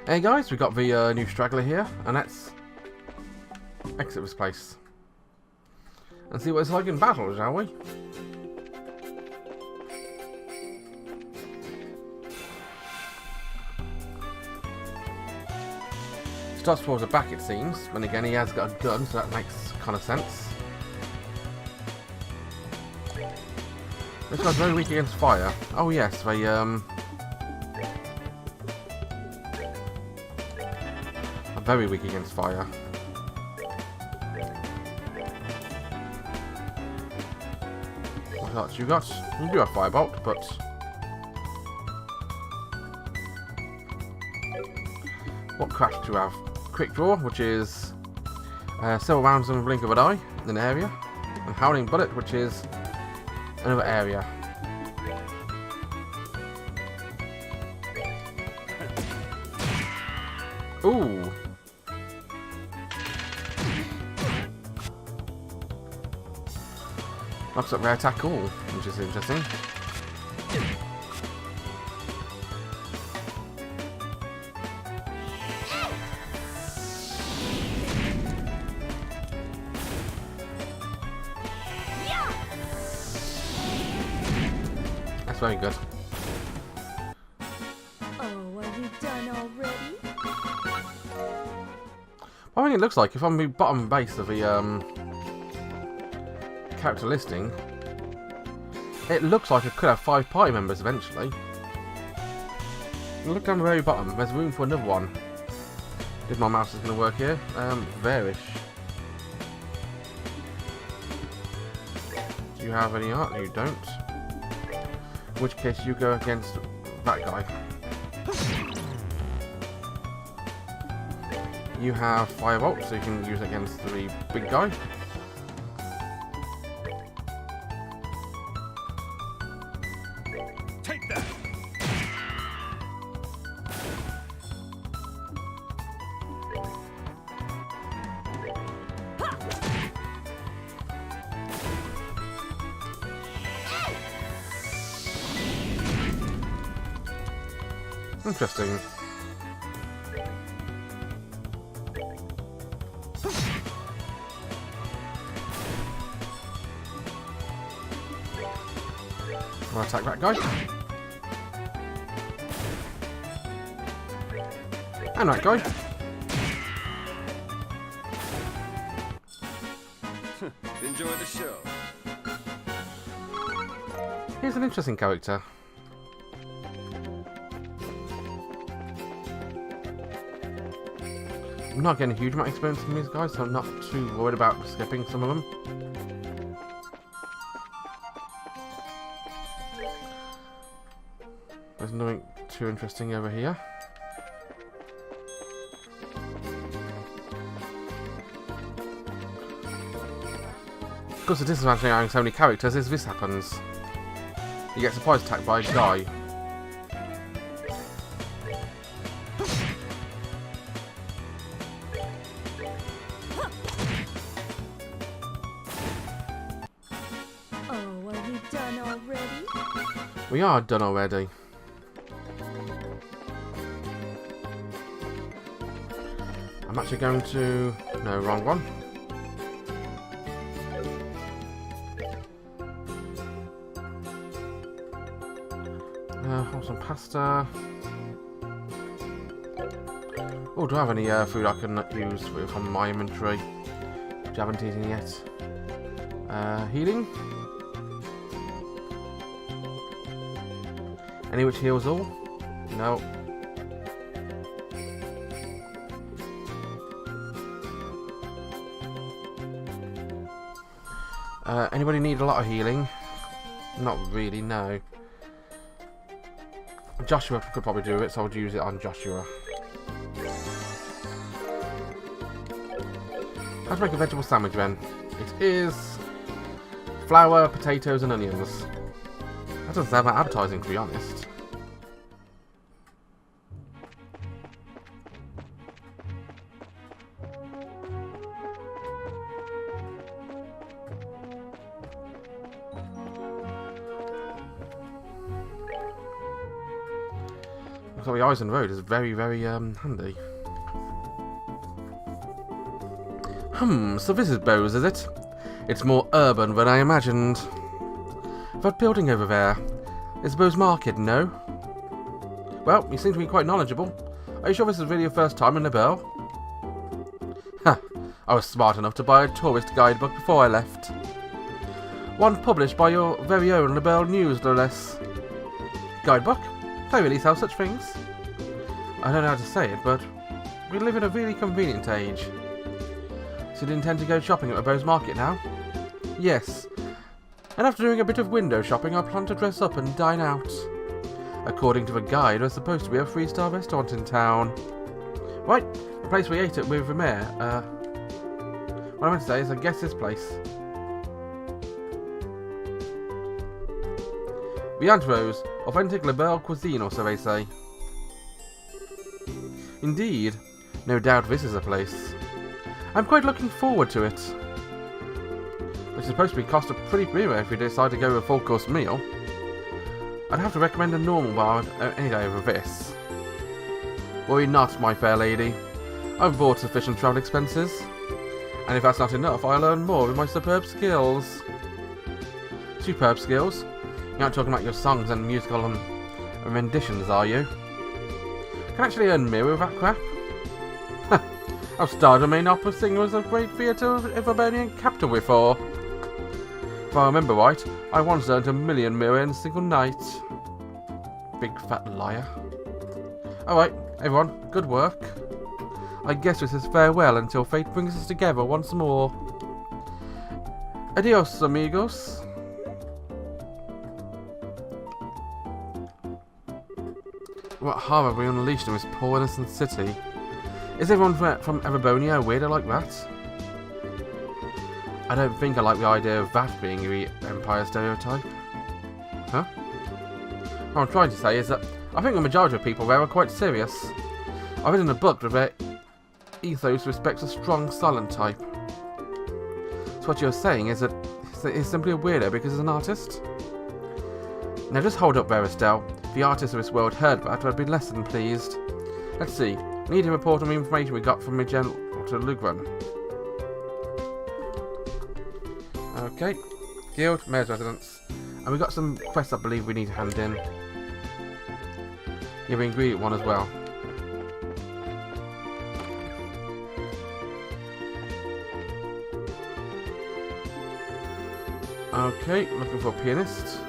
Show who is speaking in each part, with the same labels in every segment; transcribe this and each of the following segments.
Speaker 1: Hey guys, we got the new straggler here, and let's exit this place and see what it's like in battle, shall we? Starts towards the back, it seems. Then again, he has got a gun, so that makes kind of sense. This guy's very weak against fire. Oh yes, they are very weak against fire. What else you got? You do have firebolt, but what craft do you have? Quick draw, which is several rounds in the blink of an eye in an area, and howling bullet, which is another area. Ooh. Knocks up their attack all, which is interesting. That's very good.
Speaker 2: Oh, are you done already?
Speaker 1: Well, I think it looks like if on the bottom base of the character listing, it looks like it could have 5 party members eventually. Look down the very bottom, there's room for another one. If my mouse is going to work here. There-ish. Do you have any art? No, you don't. In which case you go against that guy. You have firebolt, so you can use it against the big guy.
Speaker 3: Take that.
Speaker 1: Interesting. I'll attack that guy. And that guy.
Speaker 3: Enjoy the show.
Speaker 1: He's an interesting character. I'm not getting a huge amount of experience from these guys, so I'm not too worried about skipping some of them. There's nothing too interesting over here. Of course, the disadvantage of having so many characters is this happens. You get surprise attacked by a guy.
Speaker 2: Oh, are you done already?
Speaker 1: We are done already. I'm actually going to... No, wrong one. Have some pasta. Oh, do I have any food I can use from my inventory? Which I haven't eaten yet. Healing? Any which heals all? No. Anybody need a lot of healing? Not really, no. Joshua could probably do it, so I would use it on Joshua. How to make a vegetable sandwich then? It is flour, potatoes and onions. That doesn't sound that appetizing, to be honest. like the Eisen Road is very, very handy. So this is Bose, is it? It's more urban than I imagined. That building over there is Bose Market, no? Well, you seem to be quite knowledgeable. Are you sure this is really your first time in LaBelle? Ha! I was smart enough to buy a tourist guidebook before I left. One published by your very own LaBelle News, no less. Guidebook? They really sell such things? I don't know how to say it, but we live in a really convenient age. So you intend to go shopping at the Bose Market now? Yes. And after doing a bit of window shopping, I plan to dress up and dine out. According to the guide, there's supposed to be a 3-star restaurant in town. Right, the place we ate at with the mayor. What I meant to say is, I guess this place. The Anteros, authentic LaBelle cuisine, or so they say. Indeed, no doubt this is a place. I'm quite looking forward to it. It's supposed to cost a pretty premium if you decide to go with a full-course meal. I'd have to recommend a normal bar any day over this. Worry not, my fair lady. I've bought sufficient travel expenses. And if that's not enough, I'll earn more with my superb skills. Superb skills? You're not talking about your songs and musical renditions, are you? Can I actually earn mirror with that crap? I've starred a main opera singer as a great theatre of Everbonian capital before. If I remember right, I once earned 1 million mirror in a single night. Big fat liar. Alright, everyone, good work. I guess this is farewell until fate brings us together once more. Adios, amigos. What horror we unleashed in this poor innocent city. Is everyone from Everbonia a weirdo like that? I don't think I like the idea of that being the Empire stereotype. Huh? What I'm trying to say is that I think the majority of people there are quite serious. I read in a book that their ethos respects a strong, silent type. So what you're saying is that he's simply a weirdo because he's an artist? Now just hold up there, Estelle. If the artists of this world heard that, I'd be less than pleased. Let's see. I need to report on the information we got from the General to Lugran. Okay. Guild, Mayor's Residence. And we've got some quests I believe we need to hand in. Yeah, the ingredient one as well. Okay, looking for a pianist.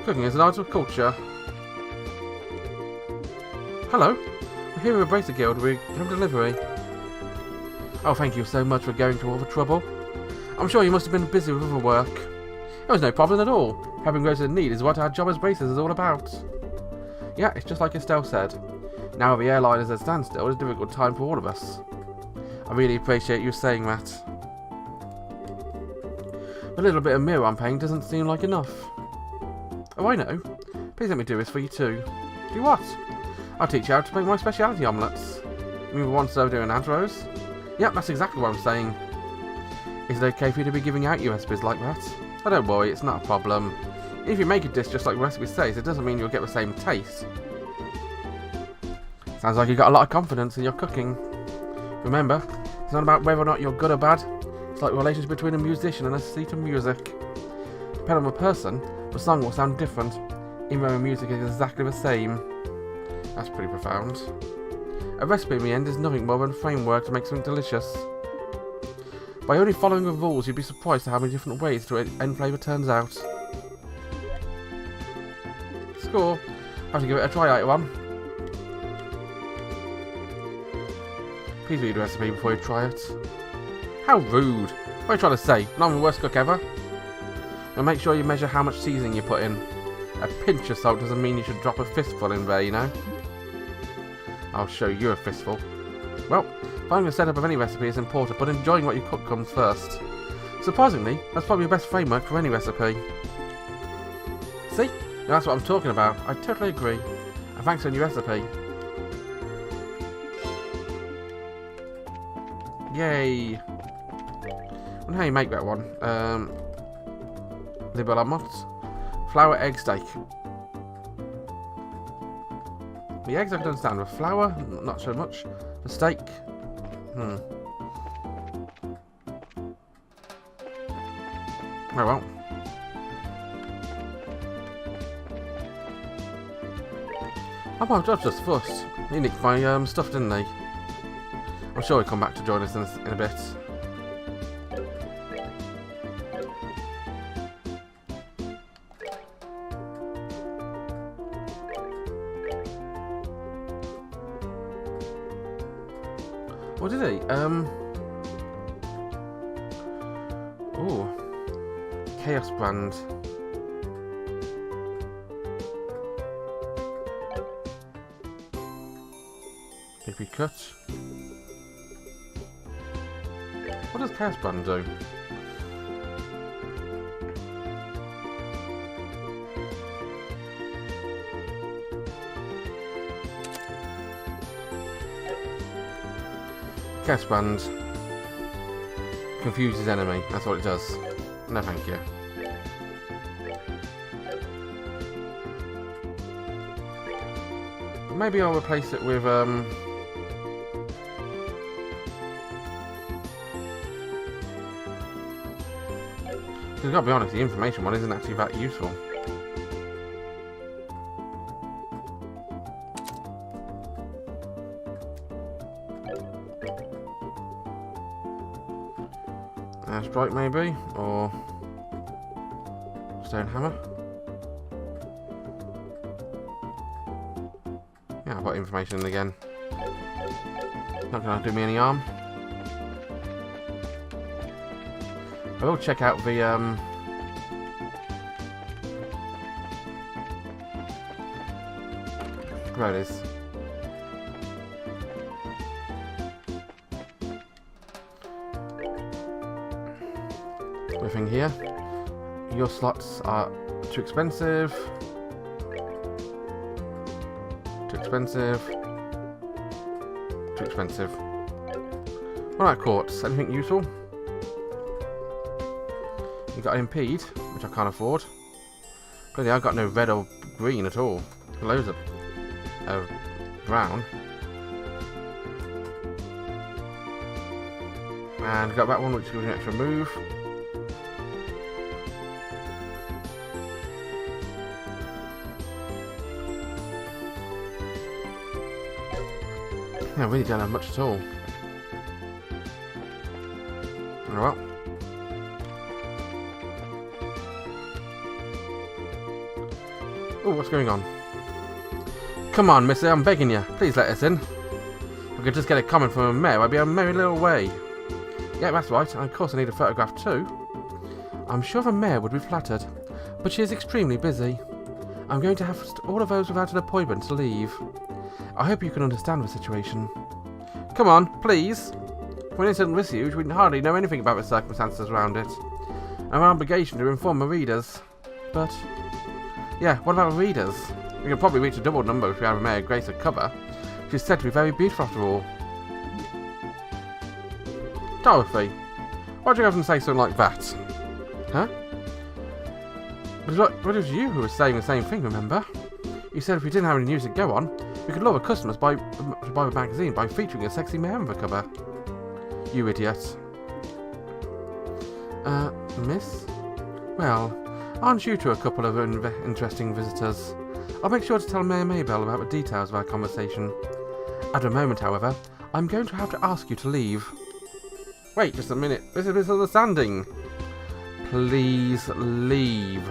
Speaker 1: Cooking is an art of culture. Hello, we're here with the Bracer Guild. We have delivery. Oh, thank you so much for going to all the trouble. I'm sure you must have been busy with other work. It was no problem at all. Helping those in need is what our job as bracers is all about. Yeah, it's just like Estelle said. Now the airline is at a standstill, it's a difficult time for all of us. I really appreciate you saying that. The little bit of mirror I'm paying doesn't seem like enough. Oh, I know. Please let me do this for you too. Do what? I'll teach you how to make my speciality omelettes. You mean the one served here in Adros? Yep, that's exactly what I'm saying. Is it okay for you to be giving out your recipes like that? Oh, don't worry, it's not a problem. If you make a dish just like the recipe says, it doesn't mean you'll get the same taste. Sounds like you've got a lot of confidence in your cooking. Remember, it's not about whether or not you're good or bad. It's like the relationship between a musician and a sheet of music. Depending on the person, the song will sound different, even though the music is exactly the same. That's pretty profound. A recipe in the end is nothing more than a framework to make something delicious. By only following the rules, you'd be surprised at how many different ways to end flavour turns out. Score! I have to give it a try, everyone. Please read the recipe before you try it. How rude! What are you trying to say? Not the worst cook ever? And make sure you measure how much seasoning you put in. A pinch of salt doesn't mean you should drop a fistful in there, you know? I'll show you a fistful. Well, finding the setup of any recipe is important, but enjoying what you cook comes first. Surprisingly, that's probably the best framework for any recipe. See? Now that's what I'm talking about. I totally agree. And thanks for your recipe. Yay! I wonder how you make that one. The Balamot. Flour, egg, steak. The eggs I can understand. The flour, not so much. The steak. Oh well. Oh well, that's just Fudce. He nicked my stuff, didn't he? I'm sure he'll come back to join us in a bit. What did he? Oh. Chaos Brand. Maybe cut. What does Chaos Brand do? Chaos Brand confuses enemy. That's what it does. No, thank you. Maybe I'll replace it with I've got to be honest, the information one isn't actually that useful. Strike maybe, or Stone Hammer. Yeah, I've got information in again. Not gonna do me any harm. I will check out the there it is. Everything here. Your slots are too expensive. Too expensive. Too expensive. What about quartz? Anything useful? You got impede, which I can't afford. Clearly I've got no red or green at all. Loads of brown. And got that one which gives me an extra move. I really don't have much at all. Oh well. Oh, what's going on? Come on, missy, I'm begging you. Please let us in. If I could just get a comment from a mayor, I'd be a merry little way. Yeah, that's right. And of course I need a photograph too. I'm sure the mayor would be flattered, but she is extremely busy. I'm going to have all of those without an appointment to leave. I hope you can understand the situation. Come on, please. For an incident this huge, we hardly know anything about the circumstances around it. And our obligation to inform the readers. But, yeah, what about the readers? We can probably reach a double number if we have a Mayor Grace a cover. She's said to be very beautiful after all. Dorothy, why'd you have to say something like that? Huh? But it was you who was saying the same thing, remember? You said if we didn't have any news to go on, we could lure customers to buy the magazine by featuring a sexy mayor on the cover. You idiot. Miss? Well, aren't you two a couple of interesting visitors? I'll make sure to tell Mayor Maybell about the details of our conversation. At the moment, however, I'm going to have to ask you to leave. Wait just a minute. This is a misunderstanding. Please leave.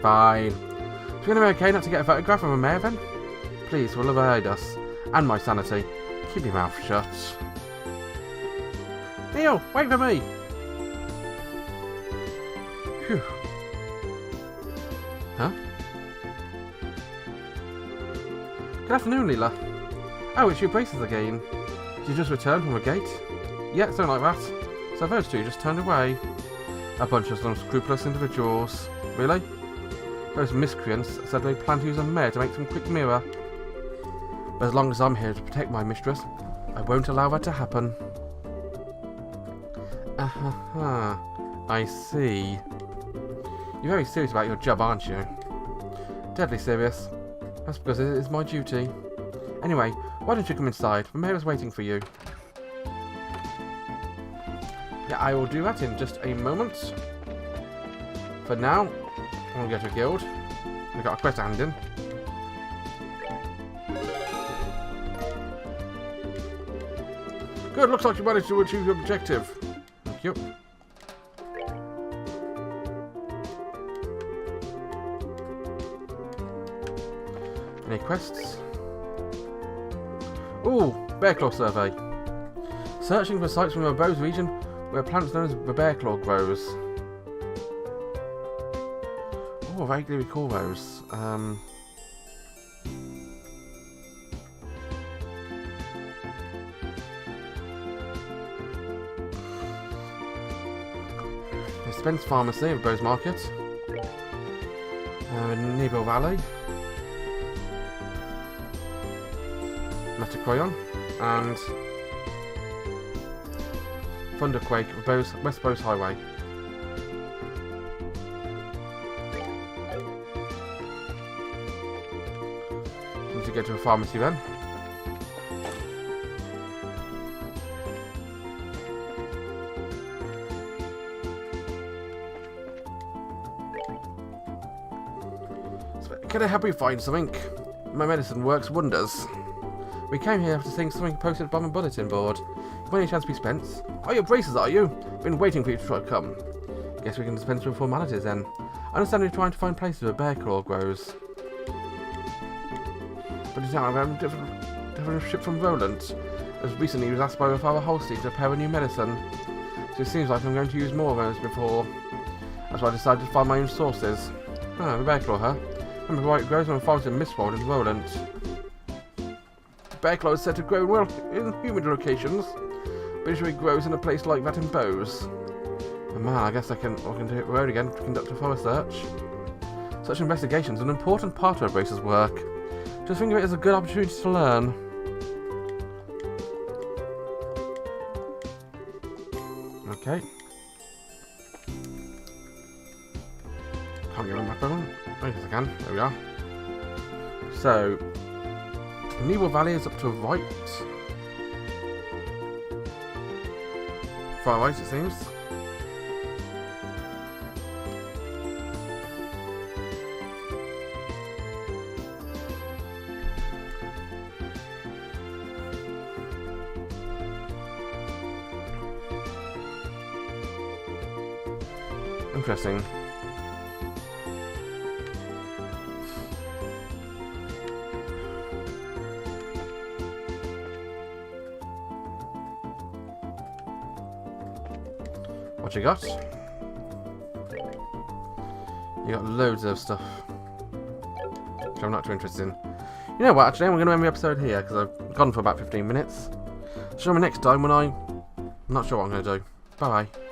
Speaker 1: Fine. It's going to be okay not to get a photograph of a mayor then? Please, will avoid us. And my sanity. Keep your mouth shut. Neil, wait for me! Phew. Huh? Good afternoon, Leela. Oh, it's your braces again. Did you just return from a gate? Yeah, something like that. So those two just turned away. A bunch of unscrupulous individuals. Really? Those miscreants said they planned to use a mare to make some quick mirror. But as long as I'm here to protect my mistress, I won't allow that to happen. I see. You're very serious about your job, aren't you? Deadly serious. That's because it is my duty. Anyway, why don't you come inside? The mayor's waiting for you. Yeah, I will do that in just a moment. For now, I'm going to go to a guild. We've got a quest to hand in. Good, looks like you managed to achieve your objective. Thank you. Any quests? Ooh, bear claw survey. Searching for sites from the Bose region where plants known as the bear claw grows. Oh, I vaguely recall those. The Spence Pharmacy of Bose Market. Nebo Valley. Metacroyon. And Thunderquake of West Bose Highway. Need to get to a pharmacy then. So, can I help you find something? My medicine works wonders. We came here after seeing something posted by my bulletin board. By any chance, be Spence? Oh, your braces, are you? Been waiting for you to try to come. Guess we can dispense with formalities then. I understand you're trying to find places where bear claw grows. But it's now I'm different ship from Roland. As recently he was asked by my father Holstein to prepare a new medicine. So it seems like I'm going to use more of those before. That's why I decided to find my own sources. Ah, the bear claw, huh? Remember why it grows when followed in Mistwold in Roland. Bear claw is said to grow well in humid locations, but usually grows in a place like that in Bose. Oh man, I guess I can do it road again to conduct a thorough search. Such investigations are an important part of Brace's work. Just think of it as a good opportunity to learn. Okay. Can't get on my phone. Oh, yes I can. There we are. So, Nebo Valley is up to right. Far right, it seems. Interesting. What you got? You got loads of stuff, which I'm not too interested in. You know what, actually, I'm going to end the episode here, because I've gone for about 15 minutes. Show me next time when I'm not sure what I'm going to do. Bye-bye.